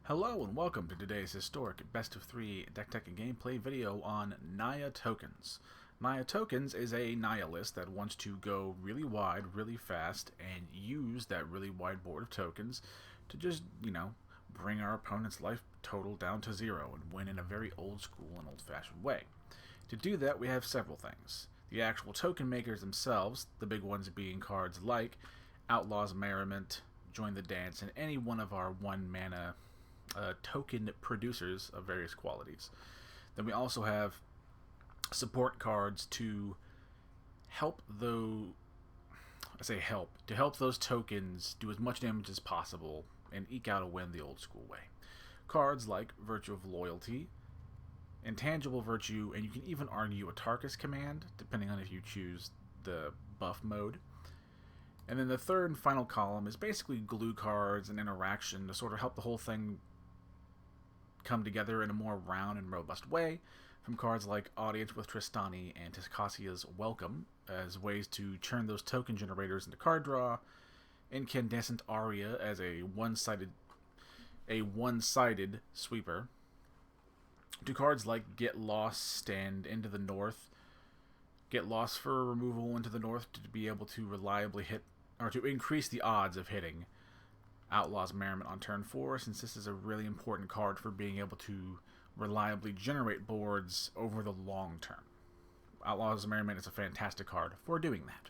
Hello and welcome to today's historic best of 3 deck tech and gameplay video on Naya Tokens. Naya Tokens is a Naya list that wants to go really wide, really fast, and use that really wide board of tokens to just, bring our opponent's life total down to 0 and win in a very old school and old-fashioned way. To do that, we have several things. The actual token makers themselves, the big ones being cards like Outlaw's Merriment, Join the Dance, and any one of our 1-mana token producers of various qualities. Then we also have support cards to help to help those tokens do as much damage as possible and eke out a win the old school way. Cards like Virtue of Loyalty, Intangible Virtue, and you can even argue Atarka's Command, depending on if you choose the buff mode. And then the third and final column is basically glue cards and interaction to sort of help the whole thing come together in a more round and robust way, from cards like Audience with Tristani and Tiscasia's Welcome as ways to churn those token generators into card draw, Incandescent Aria as a one-sided sweeper, to cards like Get Lost and Into the North. Get Lost for removal into the north to be able to reliably hit, or to increase the odds of hitting Outlaw's Merriment on turn 4, since this is a really important card for being able to reliably generate boards over the long term. Outlaw's Merriment is a fantastic card for doing that.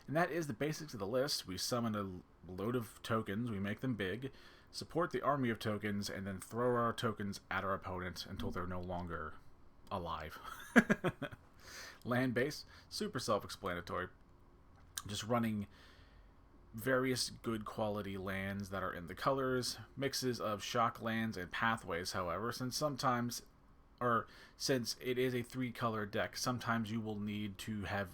And that is the basics of the list. We summon a load of tokens, we make them big, support the army of tokens, and then throw our tokens at our opponent until they're no longer alive. Land base, super self-explanatory. Just running various good quality lands that are in the colors, mixes of shock lands and pathways, however, since it is a 3-color deck, sometimes you will need to have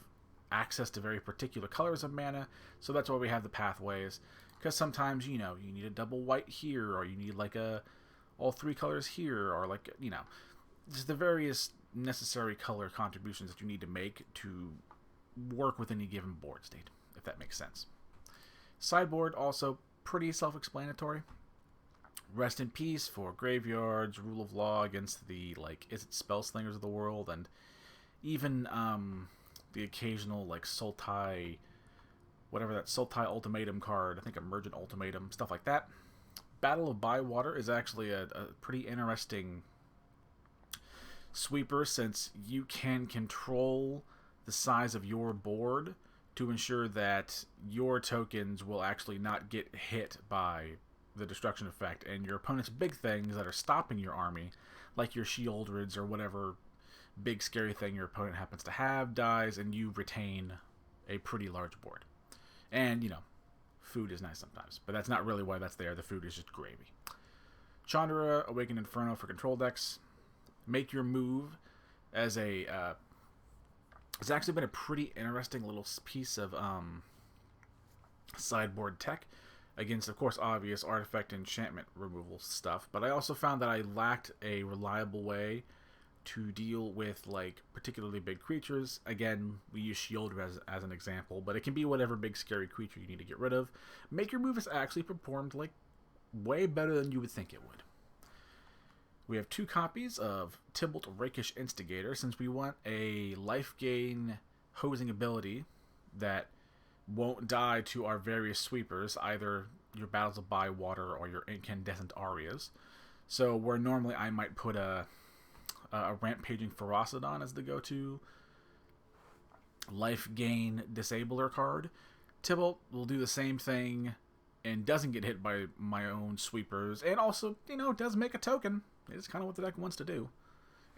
access to very particular colors of mana, so that's why we have the pathways, because sometimes, you need a double white here, or you need all 3 colors here, or just the various necessary color contributions that you need to make to work with any given board state, if that makes sense. Sideboard also pretty self-explanatory. Rest in Peace for graveyards, Rule of Law against the Spell Slingers of the world, and even the occasional Sultai, whatever that Sultai Ultimatum card, I think Emergent Ultimatum, stuff like that. Battle of Bywater is actually a pretty interesting sweeper, since you can control the size of your board to ensure that your tokens will actually not get hit by the destruction effect, and your opponent's big things that are stopping your army, like your Shieldrids or whatever big scary thing your opponent happens to have, dies, and you retain a pretty large board. And, food is nice sometimes, but that's not really why that's there. The food is just gravy. Chandra, Awakened Inferno for control decks. Make Your Move as it's actually been a pretty interesting little piece of sideboard tech against, of course, obvious artifact enchantment removal stuff. But I also found that I lacked a reliable way to deal with particularly big creatures. Again, we use Shieldred as an example, but it can be whatever big scary creature you need to get rid of. Make Your Move has actually performed way better than you would think it would. We have 2 copies of Tybalt Rakish Instigator, since we want a life gain hosing ability that won't die to our various sweepers, either your Battles of Bywater or your Incandescent Arias. So where normally I might put a Rampaging Ferocidon as the go-to life gain disabler card, Tybalt will do the same thing and doesn't get hit by my own sweepers, and also, does make a token. It's kind of what the deck wants to do.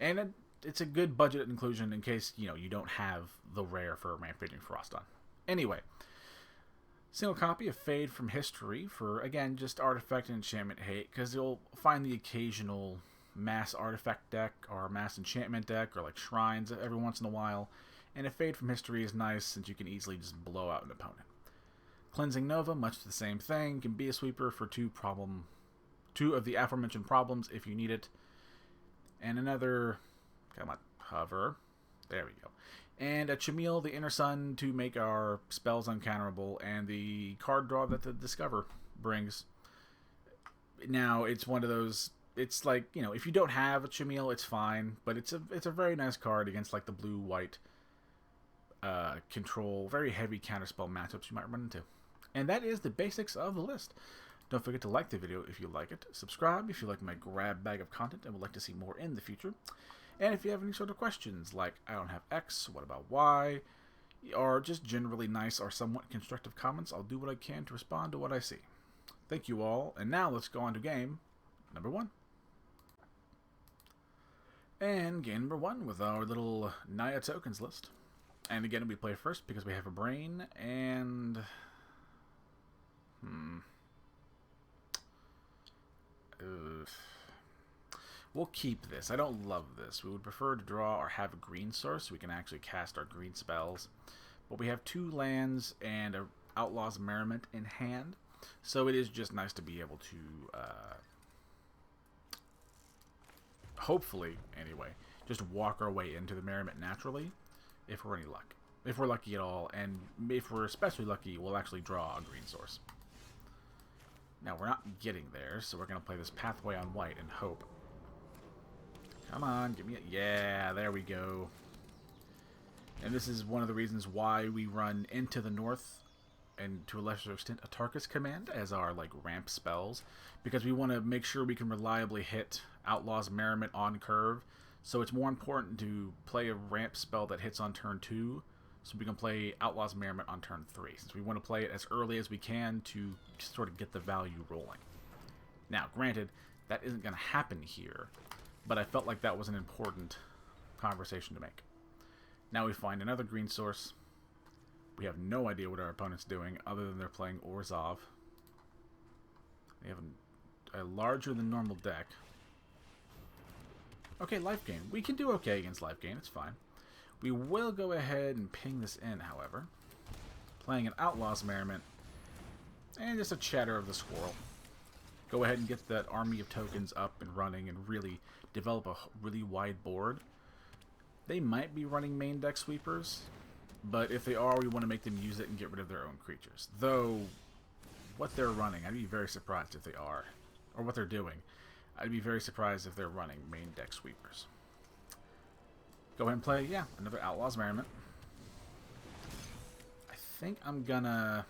And it's a good budget inclusion in case, you don't have the rare for Rampaging Ferocidon. Anyway, single copy of Fade from History for, again, just artifact and enchantment hate, because you'll find the occasional mass artifact deck or mass enchantment deck or shrines every once in a while, and a Fade from History is nice since you can easily just blow out an opponent. Cleansing Nova, much the same thing, can be a sweeper for 2 of the aforementioned problems if you need it. And another, come on, hover, there we go. And a Chameel, the Inner Sun, to make our spells uncounterable, and the card draw that the Discover brings. Now, it's one of those... It's like, you know, if you don't have a Chimil, it's fine. But it's a very nice card against, like, the blue-white control, very heavy counterspell matchups you might run into. And that is the basics of the list. Don't forget to like the video if you like it. Subscribe if you like my grab bag of content and would like to see more in the future. And if you have any sort of questions, like, I don't have X, what about Y, or just generally nice or somewhat constructive comments, I'll do what I can to respond to what I see. Thank you all, and now let's go on to game number 1. And game number 1 with our little Naya Tokens list. And again, we play first because we have a brain, and... We'll keep this. I don't love this. We would prefer to draw or have a green source so we can actually cast our green spells. But we have 2 lands and a Outlaw's Merriment in hand. So it is just nice to be able to, hopefully, anyway, just walk our way into the Merriment naturally, if we're any luck. If we're lucky at all, and if we're especially lucky, we'll actually draw a green source. Now, we're not getting there, so we're going to play this Pathway on white and hope. Come on, give me it. Yeah, there we go. And this is one of the reasons why we run Into the North, and to a lesser extent, Atarka's Command as our, like, ramp spells. Because we want to make sure we can reliably hit Outlaw's Merriment on curve. So it's more important to play a ramp spell that hits on turn 2, so we can play Outlaw's Merriment on turn 3, since we want to play it as early as we can to sort of get the value rolling. Now, granted, that isn't going to happen here, but I felt like that was an important conversation to make. Now we find another green source. We have no idea what our opponent's doing, other than they're playing Orzhov. They have a larger than normal deck. Okay, life gain. We can do okay against life gain, it's fine. We will go ahead and ping this in, however. Playing an Outlaw's Merriment. And just a Chatter of the Squirrel. Go ahead and get that army of tokens up and running and really develop a really wide board. They might be running main deck sweepers, but if they are, we want to make them use it and get rid of their own creatures. Though, what they're running, I'd be very surprised if they are. Or what they're doing. I'd be very surprised if they're running main deck sweepers. Go ahead and play, yeah, another Outlaw's Merriment. I think I'm gonna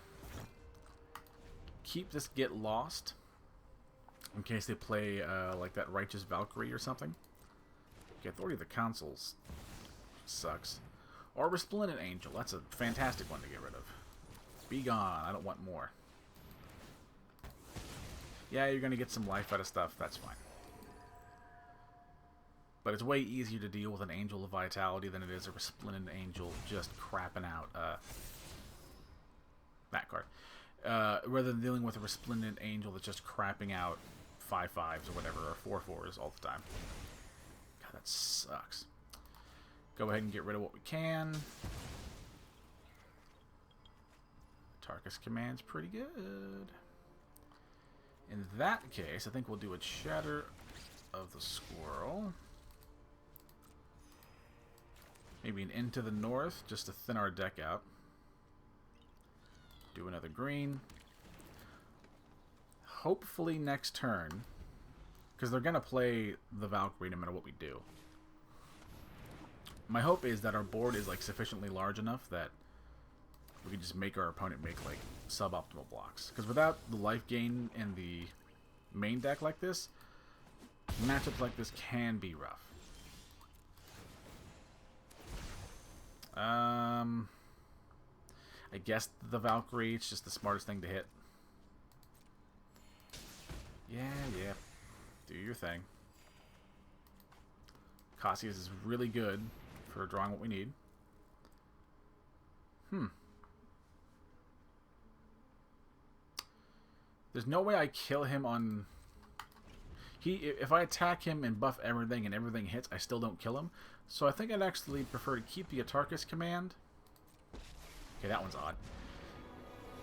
keep this Get Lost in case they play like that Righteous Valkyrie or something. Okay, Authority of the Consuls sucks. Or Resplendent Angel, that's a fantastic one to get rid of. Be gone, I don't want more. Yeah, you're gonna get some life out of stuff, that's fine. But it's way easier to deal with an Angel of Vitality than it is a Resplendent Angel just crapping out that card. Rather than dealing with a Resplendent Angel that's just crapping out 5/5s or whatever, or 4/4s all the time. God, that sucks. Go ahead and get rid of what we can. Atarka's Command's pretty good. In that case, I think we'll do a Chatter of the Squirrel. Maybe an Into the North, just to thin our deck out. Do another green. Hopefully next turn, because they're going to play the Valkyrie no matter what we do. My hope is that our board is like sufficiently large enough that we can just make our opponent make like suboptimal blocks. Because without the life gain in the main deck like this, matchups like this can be rough. I guess the Valkyrie, it's just the smartest thing to hit. Yeah. Do your thing. Cassius is really good for drawing what we need. There's no way I kill him on... If I attack him and buff everything and everything hits, I still don't kill him. So I think I'd actually prefer to keep the Atarka's Command. Okay, that one's odd.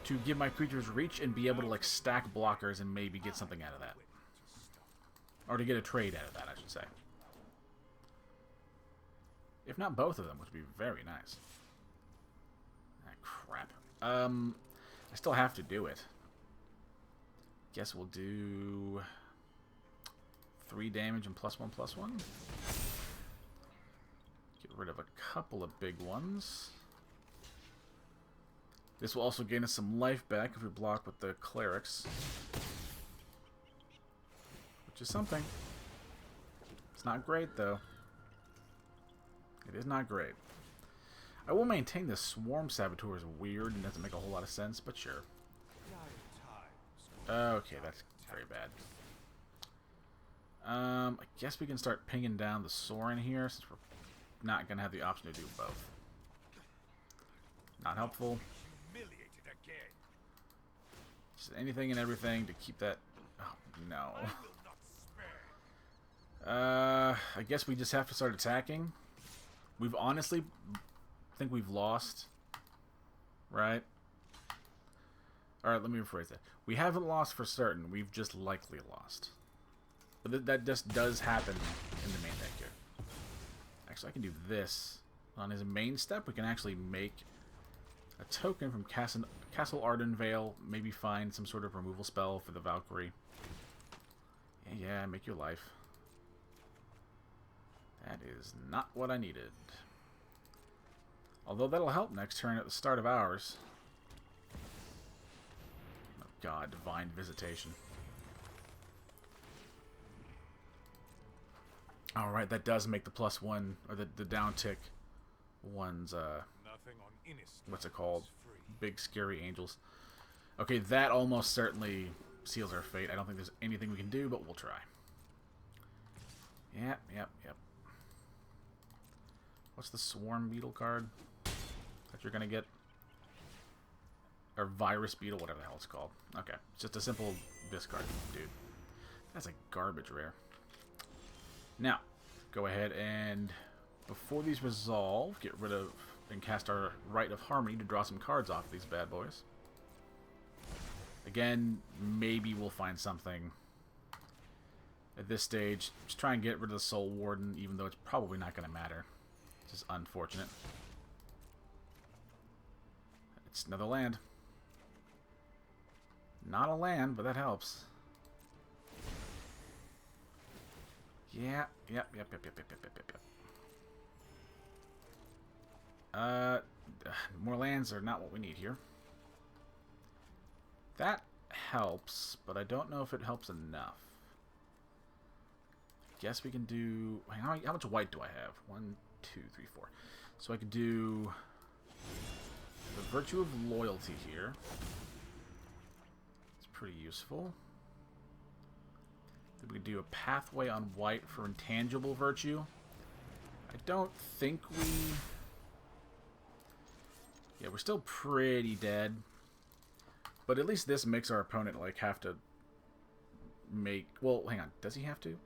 To give my creatures reach and be able to like stack blockers and maybe get something out of that. Or to get a trade out of that, I should say. If not both of them, which would be very nice. Ah, crap. I still have to do it. Guess we'll do 3 damage and +1/+1. Get rid of a couple of big ones. This will also gain us some life back if we block with the clerics. Which is something. It's not great, though. It is not great. I will maintain the Swarm Saboteur is weird and doesn't make a whole lot of sense, but sure. Okay, that's very bad. I guess we can start pinging down the Sorin here, since we're not going to have the option to do both. Not helpful. Just anything and everything to keep that... Oh, no. I guess we just have to start attacking. We've honestly... think we've lost. Right? Alright, let me rephrase that. We haven't lost for certain. We've just likely lost. But that just does happen in the main deck here. Actually, I can do this. On his main step, we can actually make a token from Castle Ardenvale. Maybe find some sort of removal spell for the Valkyrie. Yeah, make your life. That is not what I needed. Although that'll help next turn at the start of ours. Oh god, Divine Visitation. Alright, that does make the +1, or the down tick ones, what's it called? Big scary angels. Okay, that almost certainly seals our fate. I don't think there's anything we can do, but we'll try. Yep. What's the Swarm Beetle card that you're gonna get? Or Virus Beetle, whatever the hell it's called. Okay, it's just a simple discard, dude. That's a garbage rare. Now, go ahead and, before these resolve, get rid of and cast our Rite of Harmony to draw some cards off these bad boys. Again, maybe we'll find something at this stage. Just try and get rid of the Soul Warden, even though it's probably not going to matter. It's just unfortunate. It's another land. Not a land, but that helps. Yep. More lands are not what we need here. That helps, but I don't know if it helps enough. Guess we can do... How much white do I have? 1, 2, 3, 4. So I could do the Virtue of Loyalty here. It's pretty useful. Then we could do a Pathway on white for Intangible Virtue. I don't think we... Yeah, we're still pretty dead. But at least this makes our opponent, like, have to make... Well, hang on. Does he have to?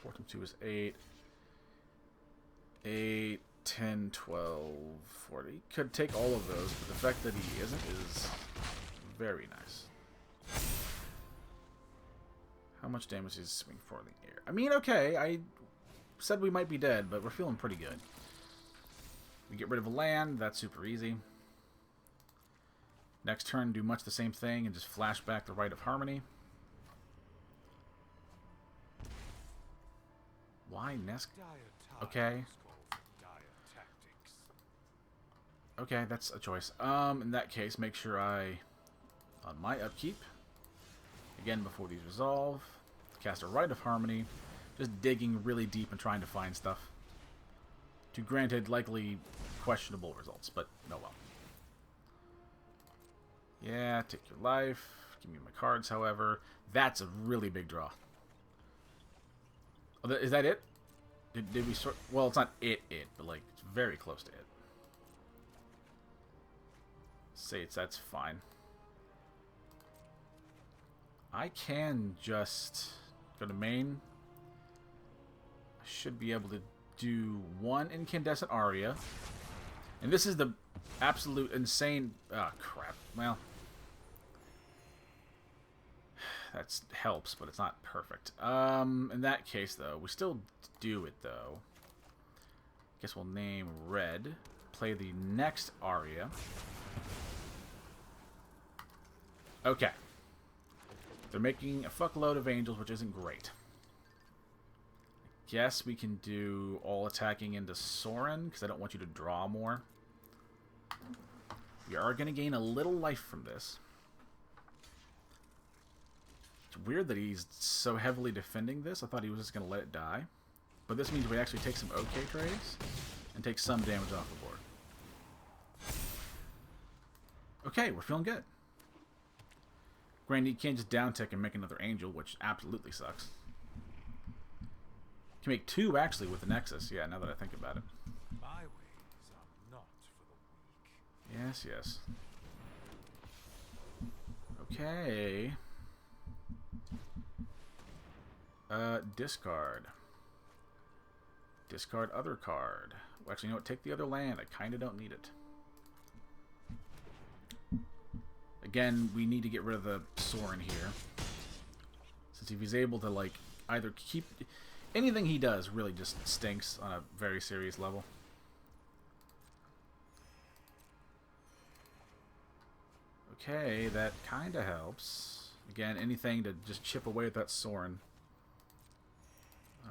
4 times 2 is 8. 8, 10, 12, 40. He could take all of those, but the fact that he isn't is very nice. How much damage is Swing for in the air? I mean, okay, I said we might be dead, but we're feeling pretty good. We get rid of a land. That's super easy. Next turn, do much the same thing and just flash back the Rite of Harmony. Why Nesk? Okay. Okay, that's a choice. In that case, make sure on my upkeep, again before these resolve, cast a Rite of Harmony, just digging really deep and trying to find stuff. To granted, likely questionable results, but no well. Yeah, take your life. Give me my cards, however. That's a really big draw. Oh, is that it? Did we sort... Well, it's not it, but, like, it's very close to it. Say that's fine. I can just go to main. I should be able to do 1 Incandescent Aria. And this is the absolute insane... Oh, crap. Well... That helps, but it's not perfect. In that case, though, we still do it, though. Guess we'll name red. Play the next Aria. Okay. They're making a fuckload of angels, which isn't great. Guess we can do all attacking into Sorin, because I don't want you to draw more. We are going to gain a little life from this. It's weird that he's so heavily defending this. I thought he was just going to let it die. But this means we actually take some OK trades and take some damage off the board. Okay, we're feeling good. Granted, you can't just down tick and make another angel, which absolutely sucks. You can make 2 actually with the Nexus, yeah, now that I think about it. My ways are not for the weak. Yes, yes. Okay. Discard. Discard other card. Well, actually, you know what? Take the other land. I kind of don't need it. Again, we need to get rid of the Sorin here. Since if he's able to, like, either keep... Anything he does really just stinks on a very serious level. Okay, that kind of helps. Again, anything to just chip away at that Sorin.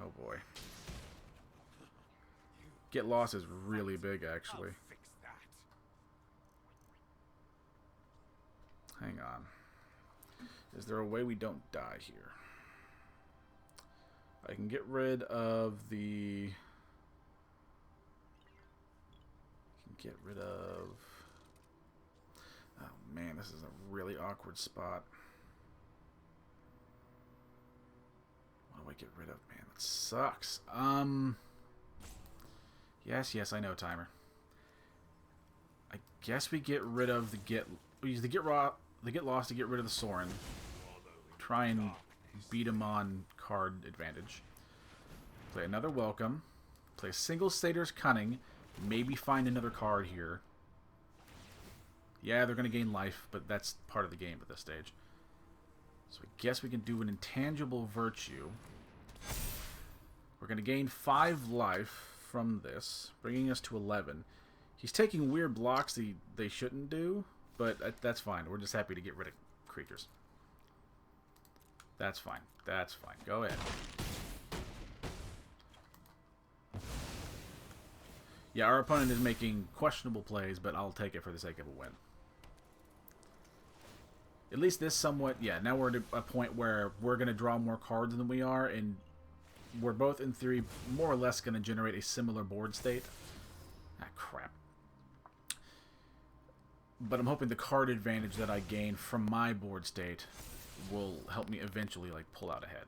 Oh boy. Get lost is really big, actually. Hang on. Is there a way we don't die here? I can get rid of the... Get rid of... Oh man, this is a really awkward spot. What do I get rid of? Man, that sucks. Yes, I know, timer. I guess we get rid of the we use the get lost to get rid of the Sorin. Try and beat him on card advantage. Play another Welcome. Play a single Satyr's Cunning. Maybe find another card here. Yeah, they're going to gain life, but that's part of the game at this stage. So I guess we can do an Intangible Virtue. We're going to gain 5 life from this, bringing us to 11. He's taking weird blocks they shouldn't do, but that's fine. We're just happy to get rid of creatures. That's fine. That's fine. Go ahead. Yeah, our opponent is making questionable plays, but I'll take it for the sake of a win. At least this somewhat... Yeah, now we're at a point where we're going to draw more cards than we are, and we're both, in theory, more or less going to generate a similar board state. Ah, crap. But I'm hoping the card advantage that I gain from my board state will help me eventually, like, pull out ahead.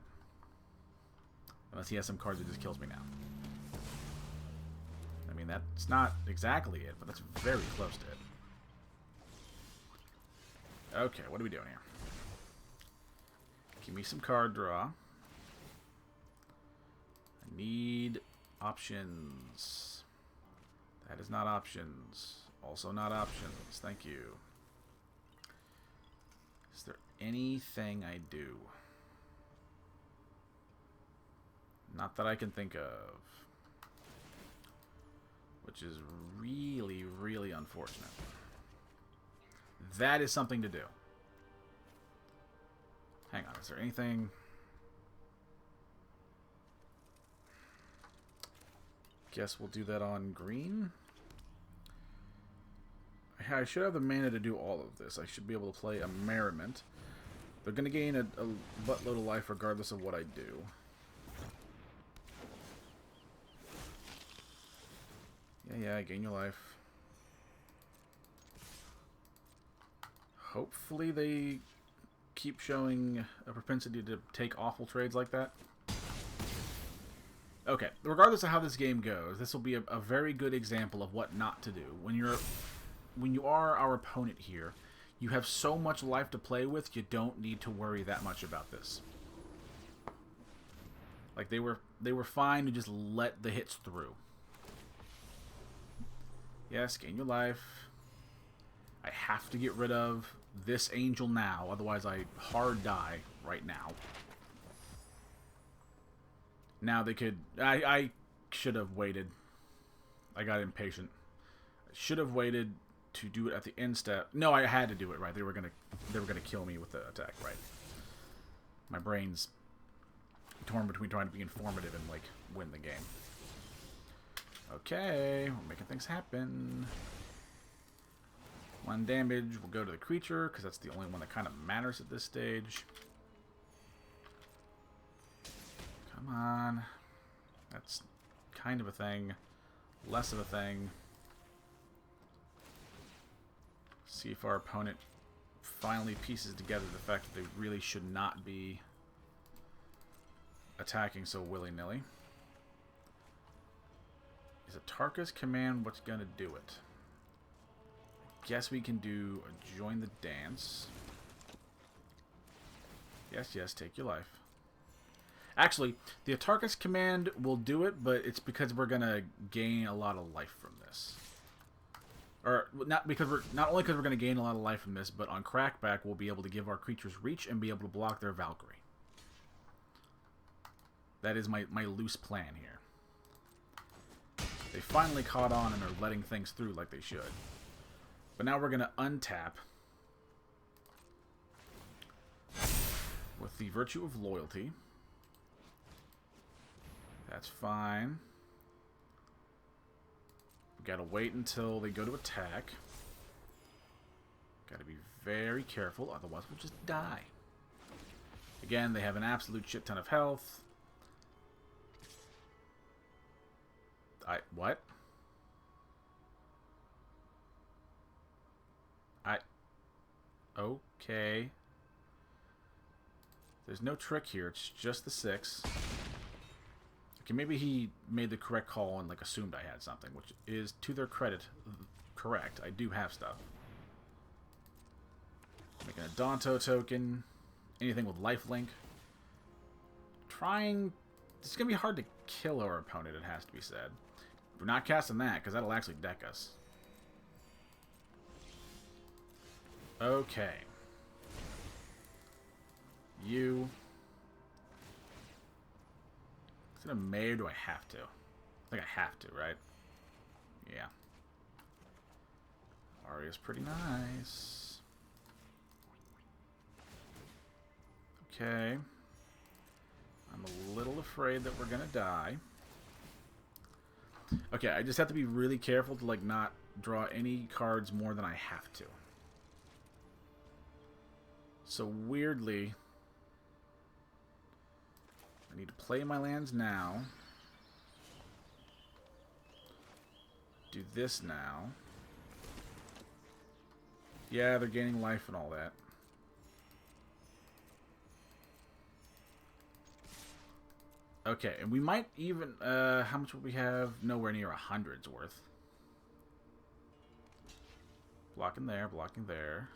Unless he has some cards that just kills me now. I mean, that's not exactly it, but that's very close to it. Okay, what are we doing here? Give me some card draw. I need options. That is not options. Also not options. Thank you. Is there anything I do? Not that I can think of. Which is really, really unfortunate. That is something to do. Hang on, is there anything... Guess we'll do that on green. I should have the mana to do all of this. I should be able to play a Merriment. They're going to gain a buttload of life regardless of what I do. Yeah, gain your life. Hopefully they keep showing a propensity to take awful trades like that. Okay, regardless of how this game goes, this will be a very good example of what not to do. When you are our opponent here, you have so much life to play with, you don't need to worry that much about this. Like, they were fine to just let the hits through. Yes, gain your life. I have to get rid of this angel now, otherwise I hard die right now. Now they could... I should have waited. I got impatient. I should have waited to do it at the end step. No, I had to do it, right? They were gonna kill me with the attack, right? My brain's torn between trying to be informative and, like, win the game. Okay, we're making things happen. 1 damage will go to the creature, because that's the only one that kind of matters at this stage. Come on. That's kind of a thing. Less of a thing. See if our opponent finally pieces together the fact that they really should not be attacking so willy-nilly. Is Atarka's command what's going to do it? Guess we can do a join the dance. Yes, yes, take your life. Actually, the Atarka's command will do it, but it's because we're going to gain a lot of life from this. Or not because not only because we're going to gain a lot of life from this, but on crackback we'll be able to give our creatures reach and be able to block their Valkyrie. That is my loose plan here. They finally caught on and are letting things through like they should. But now we're going to untap with the Virtue of Loyalty. That's fine. We gotta wait until they go to attack. Gotta be very careful, otherwise we'll just die. Again, they have an absolute shit ton of health. What? Okay. There's no trick here, it's just the 6. Okay, maybe he made the correct call and, like, assumed I had something, which is, to their credit, correct. I do have stuff. Making a Danto token. Anything with lifelink. Trying... It's going to be hard to kill our opponent, it has to be said. We're not casting that, because that'll actually deck us. Okay. You... Is it a May or do I have to? I think I have to, right? Yeah. Aria's pretty nice. Okay. I'm a little afraid that we're gonna die. Okay, I just have to be really careful to, like, not draw any cards more than I have to. So, weirdly... I need to play my lands now. Do this now. Yeah, they're gaining life and all that. Okay, and we might even... how much would we have? Nowhere near 100's worth. Blocking there, blocking there.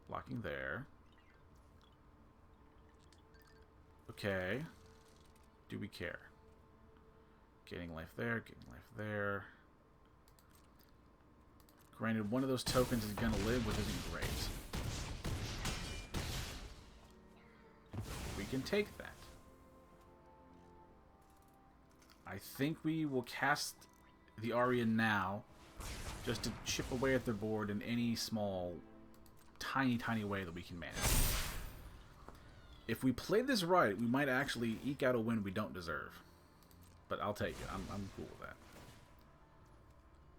Blocking there. Okay. Do we care? Gaining life there, gaining life there. Granted, one of those tokens is going to live, which isn't great. We can take that. I think we will cast the Aria now, just to chip away at their board in any small, tiny, tiny way that we can manage. If we play this right, we might actually eke out a win we don't deserve. But I'll take it. I'm cool with that.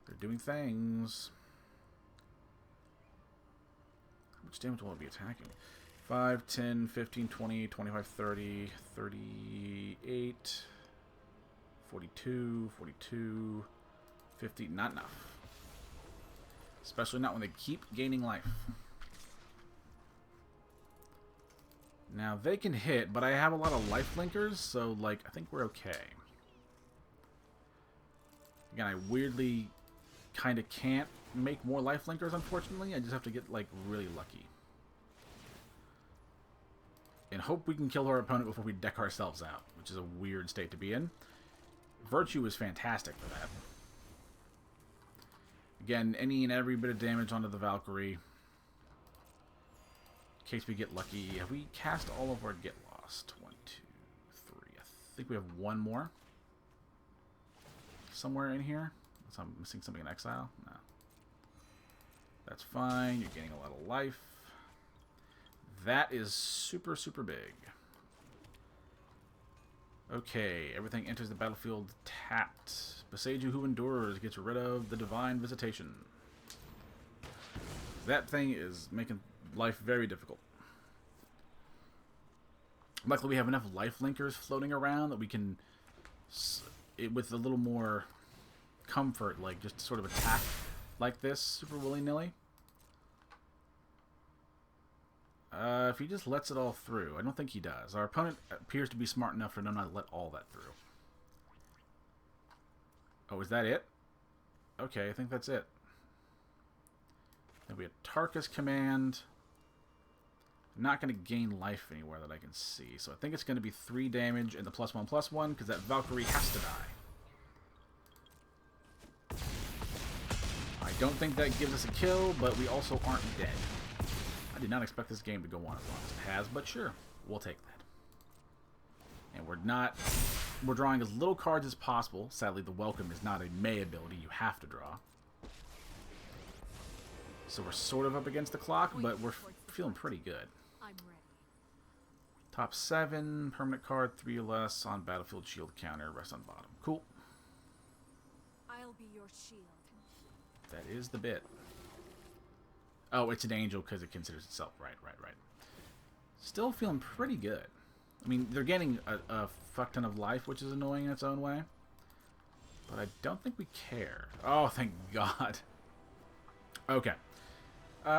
They're doing things. How much damage will I be attacking? 5, 10, 15, 20, 25, 30, 38, 42, 42, 50. Not enough. Especially not when they keep gaining life. Now, they can hit, but I have a lot of life linkers, so, like, I think we're okay. Again, I weirdly kind of can't make more life linkers, unfortunately. I just have to get, like, really lucky. And hope we can kill our opponent before we deck ourselves out, which is a weird state to be in. Virtue is fantastic for that. Again, any and every bit of damage onto the Valkyrie. In case we get lucky. Have we cast all of our Get Lost? 1, 2, 3. I think we have one more. Somewhere in here. Unless I'm missing something in exile. No. That's fine. You're getting a lot of life. That is super, super big. Okay, everything enters the battlefield tapped. Boseiju who endures gets rid of the divine visitation. That thing is making life very difficult. Luckily we have enough life linkers floating around that we can, with a little more comfort, like just sort of attack like this super willy-nilly. If he just lets it all through. I don't think he does. Our opponent appears to be smart enough to know not to let all that through. Oh, is that it? Okay, I think that's it. Then we have Atarka's command. I'm not going to gain life anywhere that I can see. So I think it's going to be 3 damage and the +1/+1 because that Valkyrie has to die. I don't think that gives us a kill, but we also aren't dead. I did not expect this game to go on as long as it has, but sure, we'll take that. And we're drawing as little cards as possible. Sadly, the Welcome is not a May ability. You have to draw. So we're sort of up against the clock, but we're feeling pretty good. Top 7, permanent card, 3 or less on battlefield shield counter, rest on bottom. Cool. I'll be your shield. That is the bit. Oh, it's an angel because it considers itself. Right. Still feeling pretty good. I mean, they're getting a fuck ton of life, which is annoying in its own way. But I don't think we care. Oh, thank God. Okay.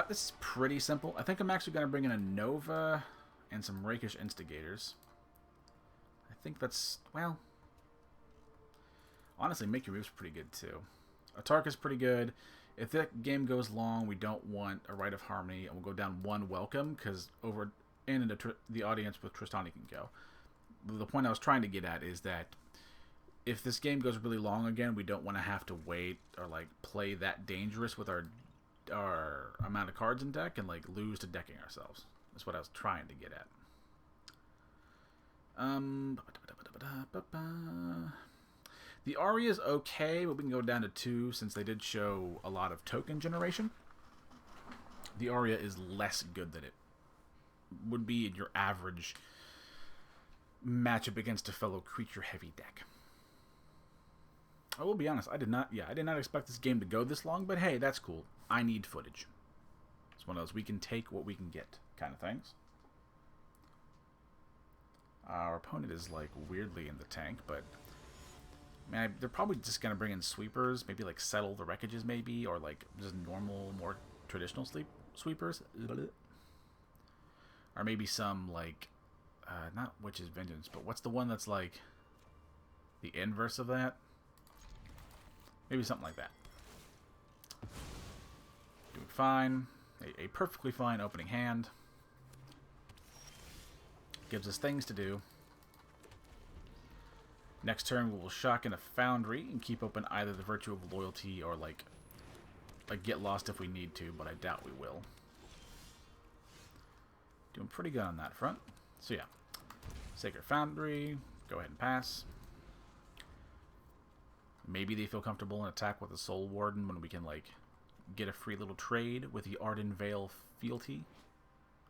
This is pretty simple. I think I'm actually going to bring in a Nova and some Rakish Instigators. I think that's, well... Honestly, Make Your Moves pretty good, too. Atarka's pretty good. If that game goes long, we don't want a Rite of Harmony, and we'll go down 1 Welcome, because over into the audience with Tristani can go. The point I was trying to get at is that if this game goes really long again, we don't want to have to wait or like play that dangerous with our amount of cards in deck and like lose to decking ourselves. That's what I was trying to get at. The Aria is okay, but we can go down to 2 since they did show a lot of token generation. The Aria is less good than it would be in your average matchup against a fellow creature-heavy deck. I will be honest, I did not expect this game to go this long, but hey, that's cool. I need footage. It's one of those we can take what we can get kind of things. Our opponent is like weirdly in the tank, but man, they're probably just gonna bring in sweepers, maybe like settle the wreckages, maybe, or like just normal, more traditional sweepers, or maybe some like not Witch's Vengeance, but what's the one that's like the inverse of that? Maybe something like that. Doing fine. A perfectly fine opening hand. Gives us things to do. Next turn, we will shock in a Foundry and keep open either the Virtue of Loyalty or like Get Lost if we need to, but I doubt we will. Doing pretty good on that front. So yeah, Sacred Foundry, go ahead and pass. Maybe they feel comfortable in attack with the Soul Warden when we can like get a free little trade with the Arden Vale Fealty.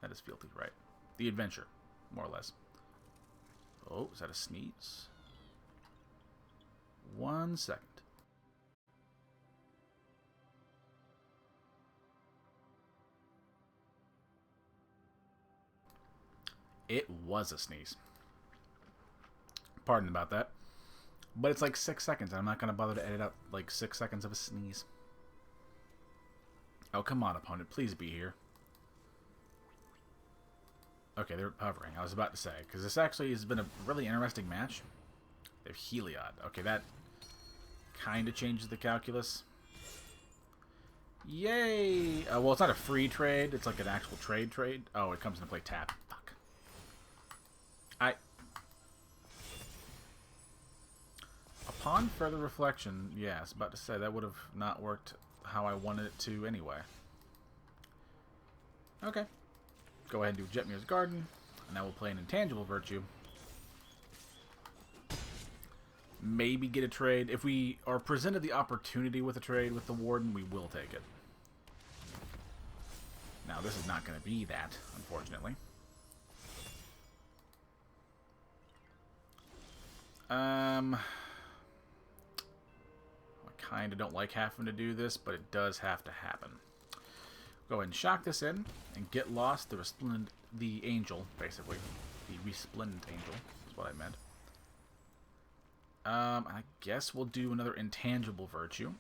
That is Fealty, right? The Adventure, more or less. Oh, is that a sneeze? 1 second. It was a sneeze. Pardon about that. But it's like 6 seconds. I'm not going to bother to edit out like 6 seconds of a sneeze. Oh, come on, opponent. Please be here. Okay, they're hovering. I was about to say. Because this actually has been a really interesting match. They have Heliod. Okay, that kind of changes the calculus. Yay! Well, it's not a free trade. It's like an actual trade. Oh, it comes into play tap. Fuck. Upon further reflection, yeah, I was about to say that would have not worked how I wanted it to anyway. Okay. Go ahead and do Jetmir's Garden, and now we'll play an Intangible Virtue. Maybe get a trade. If we are presented the opportunity with a trade with the Warden, we will take it. Now, this is not going to be that, unfortunately. I kind of don't like having to do this, but it does have to happen. Go ahead and shock this in and get lost. The angel, basically. The resplendent angel is what I meant. I guess we'll do another intangible virtue.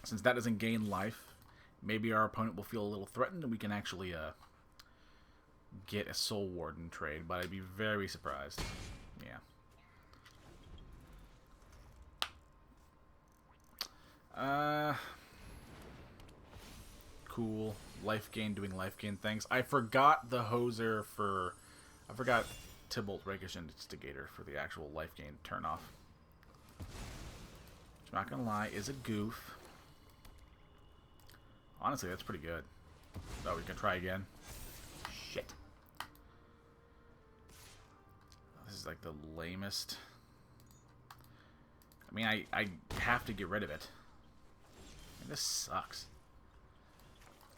Since that doesn't gain life, maybe our opponent will feel a little threatened and we can actually get a Soul Warden trade, but I'd be very surprised. Yeah. Cool. Life gain, doing life gain things. I forgot the Hoser for... I forgot Tybalt Rakish Instigator for the actual life gain turn off. Which, I'm not gonna lie, is a goof. Honestly, that's pretty good. Oh, we can try again. Shit. This is like the lamest. I mean, I have to get rid of it. And this sucks.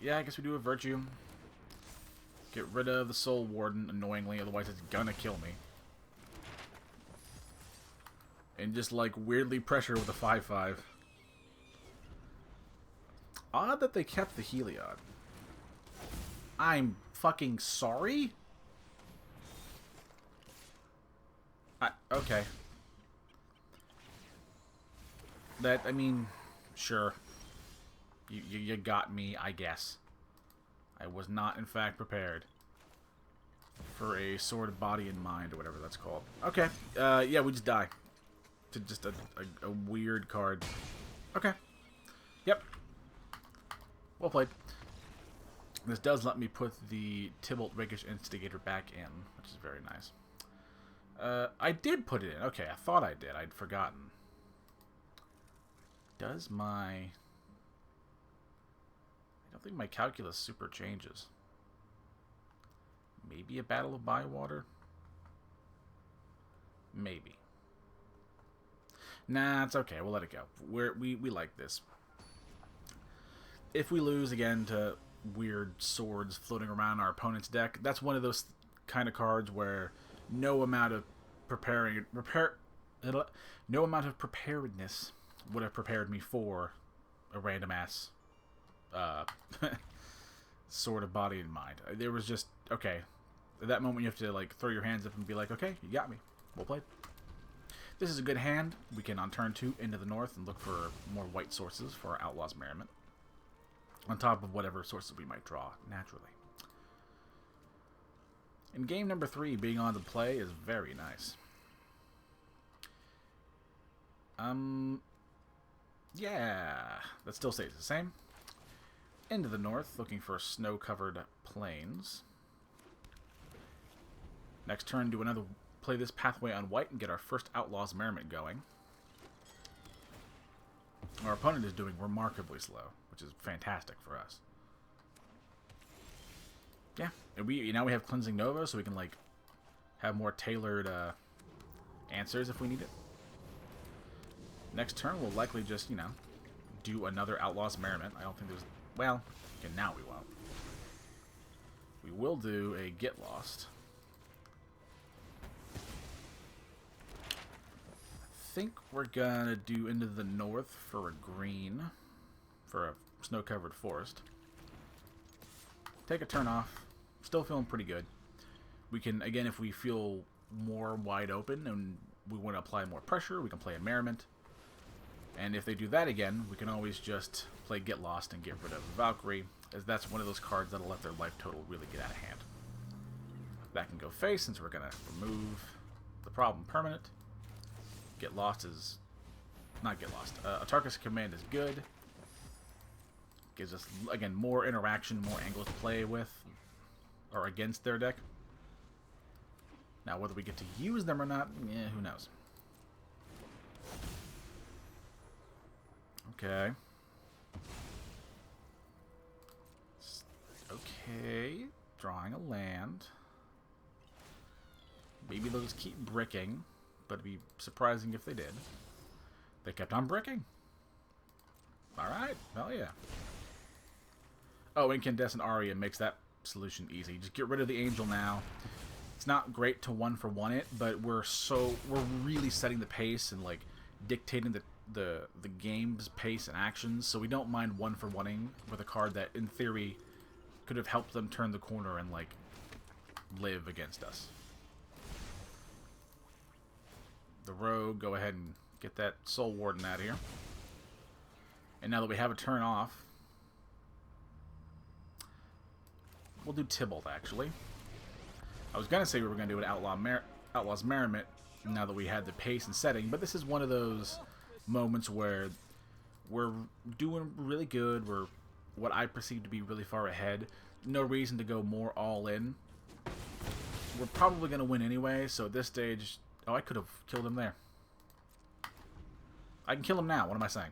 Yeah, I guess we do a virtue. Get rid of the Soul Warden, annoyingly, otherwise it's gonna kill me. And just, like, weirdly pressure with a 5/5. Odd that they kept the Heliod. I'm fucking sorry? Okay. That, I mean, sure. You got me, I guess. I was not, in fact, prepared for a Sword of Body and Mind, or whatever that's called. Okay, yeah, we just die. To just a weird card. Okay. Yep. Well played. This does let me put the Tybalt Rakish Instigator back in, which is very nice. I did put it in. Okay, I thought I did. I'd forgotten. Does my... I don't think my calculus super changes. Maybe a Battle of Bywater? Maybe. Nah, it's okay. We'll let it go. We like this. If we lose again to weird swords floating around our opponent's deck, that's one of those kind of cards where no amount of no amount of preparedness would have prepared me for a random ass Sword of Body and Mind. There was just, okay, at that moment you have to like throw your hands up and be like, okay, you got me. Well played. This is a good hand. We can, on turn 2, into the north and look for more white sources for our Outlaw's Merriment. On top of whatever sources we might draw, naturally. In game number 3, being on the play is very nice. Yeah, that still stays the same. Into the north, looking for snow-covered plains. Next turn, do another... Play this pathway on white and get our first Outlaw's Merriment going. Our opponent is doing remarkably slow, which is fantastic for us. Yeah, and now we have Cleansing Nova, so we can like have more tailored answers if we need it. Next turn, we'll likely just, you know, do another Outlaw's Merriment. I don't think there's... Well, okay, now we won't. We will do a Get Lost. I think we're gonna do Into the North for a green, for a snow-covered forest. Take a turn off. Still feeling pretty good. We can, again, if we feel more wide open and we want to apply more pressure, we can play a Merriment. And if they do that again, we can always just play Get Lost and get rid of Valkyrie, as that's one of those cards that'll let their life total really get out of hand. That can go face, since we're going to remove the problem permanent. Get Lost is... Not Get Lost. Atarka's Command is good. Gives us, again, more interaction, more angles to play with, or against their deck. Now, whether we get to use them or not, yeah, who knows. Okay. Okay. Drawing a land. Maybe they'll just keep bricking, but it'd be surprising if they did. They kept on bricking. Alright, hell yeah. Oh, Incandescent Aria makes that solution easy. Just get rid of the Angel now. It's not great to 1-for-1 it, but we're really setting the pace and like dictating the game's pace and actions, so we don't mind 1-for-1ing with a card that in theory could have helped them turn the corner and like live against us. The Rogue, go ahead and get that Soul Warden out of here. And now that we have a turn off, we'll do Tybalt, actually. I was going to say we were going to do an Outlaw's Merriment now that we had the pace and setting, but this is one of those moments where we're doing really good. We're what I perceive to be really far ahead. No reason to go more all in. We're probably going to win anyway, so at this stage... Oh, I could have killed him there. I can kill him now. What am I saying?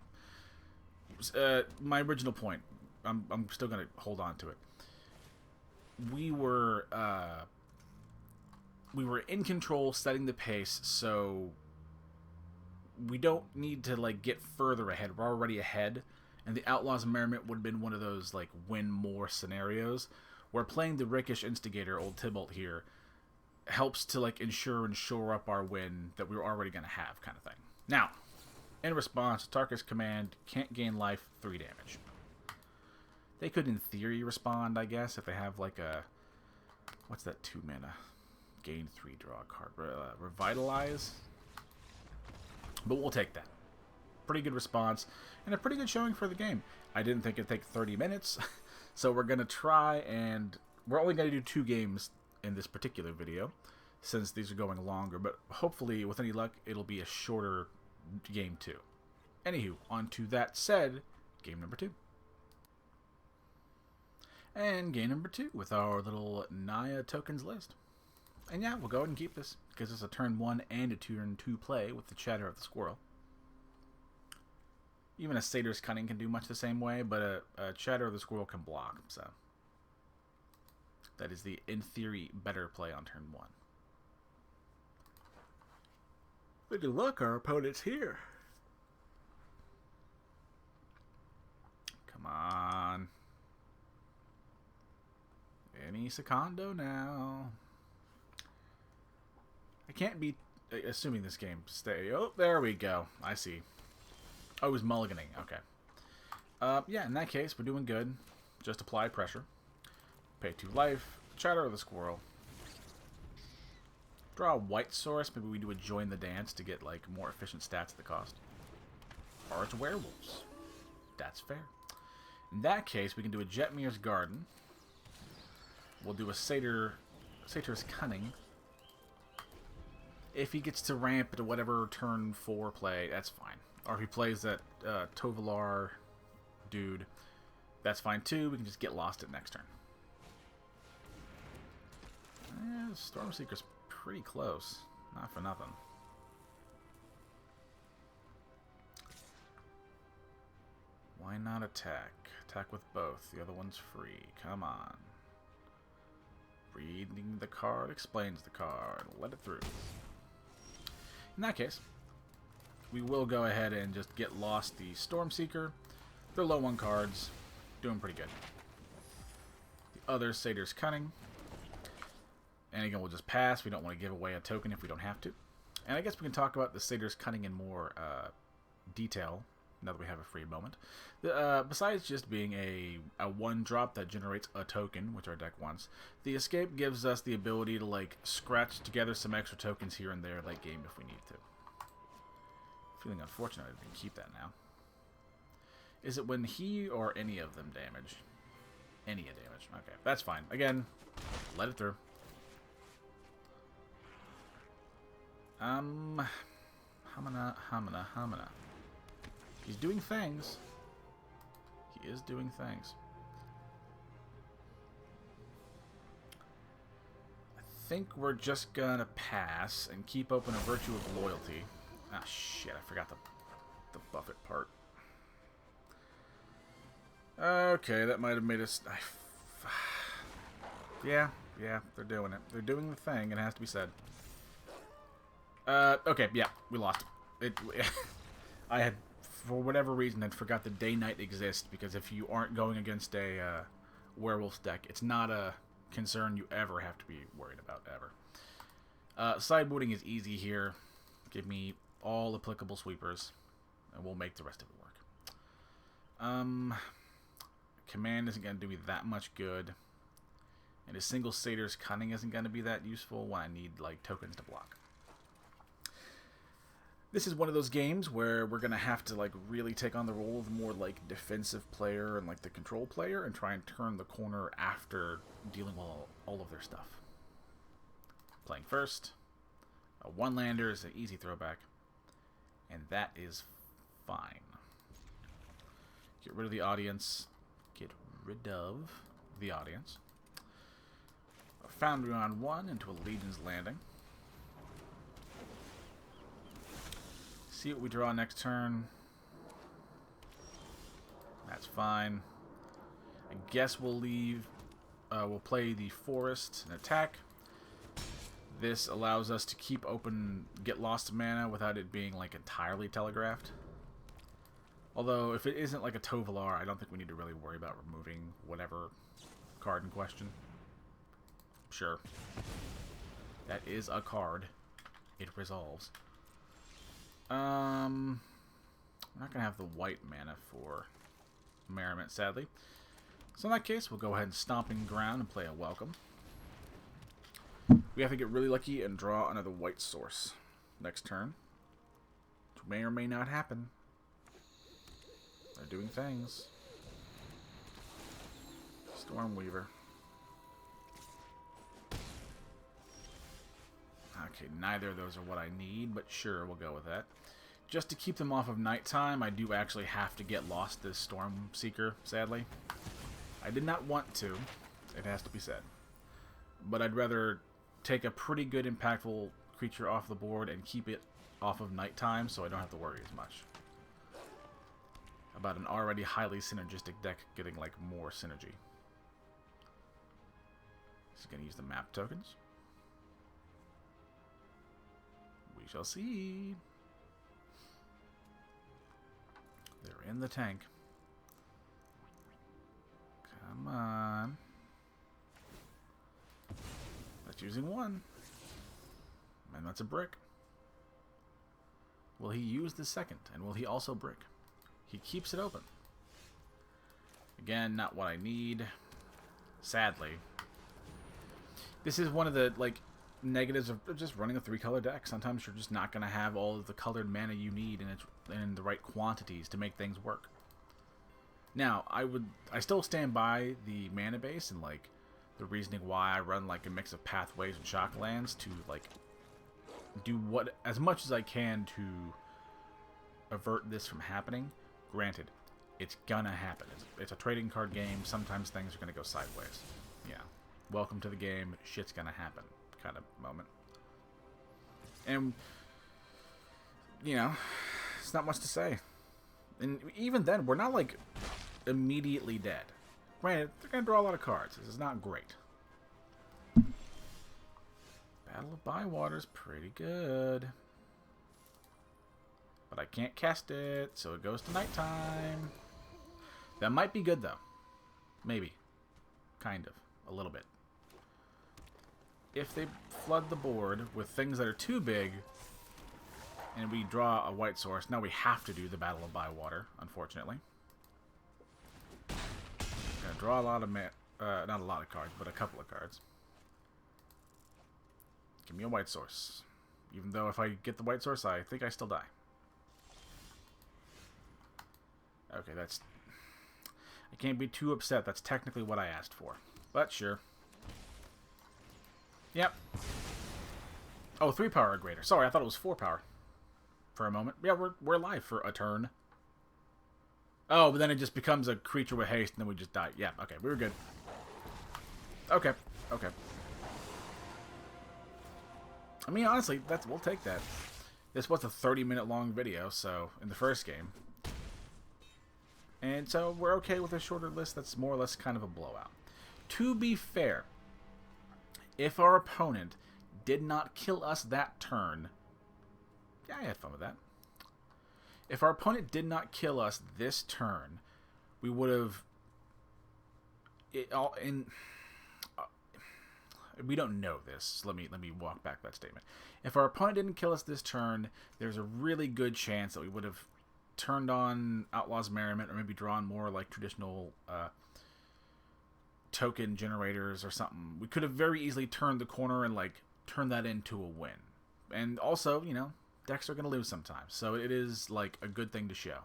My original point. I'm still going to hold on to it. We were in control, setting the pace, so we don't need to like get further ahead. We're already ahead, and the Outlaw's Merriment would have been one of those like win more scenarios where playing the Rickish Instigator, old Tybalt here, helps to like ensure and shore up our win that we were already going to have, kind of thing. Now, in response, Atarka's command can't gain life, 3 damage. They could, in theory, respond, I guess, if they have like a... What's that 2 mana? Gain 3, draw a card. Revitalize? But we'll take that. Pretty good response, and a pretty good showing for the game. I didn't think it'd take 30 minutes, so we're going to try and... We're only going to do 2 games in this particular video, since these are going longer, but hopefully, with any luck, it'll be a shorter game too. Anywho, on to that said, game number 2. And game number 2 with our little Naya Tokens list. And yeah, we'll go ahead and keep this, because it's a turn 1 and a turn 2 play with the Chatter of the Squirrel. Even a Satyr's Cunning can do much the same way, but a Chatter of the Squirrel can block, so... That is the, in theory, better play on turn 1. But good luck, our opponent's here. Come on. Any Secondo now. I can't be assuming this game stay. Oh, there we go. I see. Oh, he's mulliganing. Okay. Yeah, in that case, we're doing good. Just apply pressure. Pay 2 life. Chatter of the Squirrel. Draw a white source. Maybe we do a Join the Dance to get like more efficient stats at the cost. Or it's werewolves. That's fair. In that case, we can do a Jetmir's Garden. We'll do a Satyr's Cunning. If he gets to ramp to whatever turn 4 play, that's fine. Or if he plays that Tovalar dude, that's fine too. We can just get lost at next turn. Stormseeker's pretty close. Not for nothing. Why not attack? Attack with both. The other one's free. Come on. Reading the card explains the card. Let it through. In that case, we will go ahead and just get lost the Stormseeker. They're low on cards. Doing pretty good. The other Satyr's Cunning. And again, we'll just pass. We don't want to give away a token if we don't have to. And I guess we can talk about the Satyr's Cunning in more detail, now that we have a free moment. Besides just being a 1-drop that generates a token, which our deck wants, the Escape gives us the ability to like scratch together some extra tokens here and there late game if we need to. Feeling unfortunate I didn't keep that now. Is it when he or any of them damage? Any damage. Okay, that's fine. Again, let it through. Hamana. He's doing things. He is doing things. I think we're just gonna pass and keep open a Virtue of Loyalty. Ah, shit, I forgot the Buffett part. Okay, that might have made us... Yeah, they're doing it. They're doing the thing, it has to be said. Okay, yeah, we lost. I had, for whatever reason, had forgot that Day-Night exists, because if you aren't going against a Werewolf's deck. It's not a concern you ever have to be worried about, ever. Sideboarding is easy here. Give me all applicable sweepers, and we'll make the rest of it work. Command isn't going to do me that much good. And a single Satyr's Cunning isn't going to be that useful when I need, like, tokens to block. This is one of those games where we're going to have to, like, really take on the role of more, like, defensive player and, like, the control player and try and turn the corner after dealing with all of their stuff. Playing first. A one-lander is an easy throwback. And that is fine. Get rid of the audience. Get rid of the audience. Foundry on 1 into a Legion's Landing. See what we draw next turn. That's fine. I guess we'll leave. We'll play the Forest and attack. This allows us to keep open Get Lost mana without it being like entirely telegraphed. Although if it isn't like a Tovolar, I don't think we need to really worry about removing whatever card in question. Sure. That is a card. It resolves. I'm not going to have the white mana for Merriment, sadly. So in that case, we'll go ahead and Stomping Ground and play a Welcome. We have to get really lucky and draw another white source next turn. Which may or may not happen. They're doing things. Stormweaver. Okay, neither of those are what I need, but sure, we'll go with that. Just to keep them off of nighttime, I do actually have to get lost this Storm Seeker, sadly. I did not want to, it has to be said. But I'd rather take a pretty good impactful creature off the board and keep it off of nighttime so I don't have to worry as much about an already highly synergistic deck getting like more synergy. Just gonna use the map tokens. We shall see. They're in the tank. Come on. That's using one. And that's a brick. Will he use the second? And will he also brick? He keeps it open. Again, not what I need. Sadly. This is one of the, like, negatives of just running a 3-color deck. Sometimes you're just not going to have all of the colored mana you need in the right quantities to make things work. Now, I still stand by the mana base and, like, the reasoning why I run, like, a mix of Pathways and Shocklands to, like, do what as much as I can to avert this from happening. Granted, it's gonna happen. It's a trading card game. Sometimes things are gonna go sideways. Yeah. Welcome to the game. Shit's gonna happen kind of moment. And, you know, it's not much to say. And even then, we're not, like, immediately dead. Granted, they're gonna draw a lot of cards. This is not great. Battle of Bywater's pretty good. But I can't cast it, so it goes to nighttime. That might be good, though. Maybe. Kind of. A little bit. If they flood the board with things that are too big, and we draw a white source, now we have to do the Battle of Bywater, unfortunately. Gonna draw a lot of not a lot of cards, but a couple of cards. Give me a white source. Even though if I get the white source, I think I still die. Okay, that's... I can't be too upset. That's technically what I asked for. But sure. Yep. Oh, 3 power or greater. Sorry, I thought it was 4 power for a moment. Yeah, we're alive for a turn. Oh, but then it just becomes a creature with haste, and then we just die. Yeah, okay, we were good. Okay, okay. I mean, honestly, we'll take that. This was a 30-minute long video, so, in the first game. And so, we're okay with a shorter list that's more or less kind of a blowout. To be fair, if our opponent did not kill us that turn... Yeah, I had fun with that. If our opponent did not kill us this turn, we would have... it all in. We don't know this. So let me walk back that statement. If our opponent didn't kill us this turn, there's a really good chance that we would have turned on Outlaw's Merriment, or maybe drawn more like traditional token generators or something. We could have very easily turned the corner and like turned that into a win. And also, you know, decks are going to lose sometimes, so it is like a good thing to show.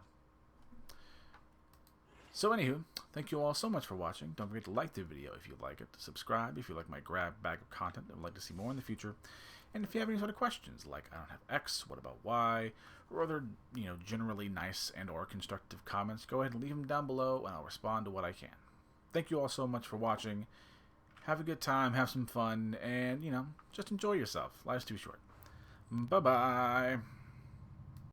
So anywho, thank you all so much for watching. Don't forget to like the video if you like it, to subscribe if you like my grab bag of content and would like to see more in the future. And if you have any sort of questions, like I don't have X, what about Y, or other, you know, generally nice and or constructive comments, go ahead and leave them down below and I'll respond to what I can. Thank you all so much for watching. Have a good time, have some fun, and, you know, just enjoy yourself. Life's too short. Bye-bye.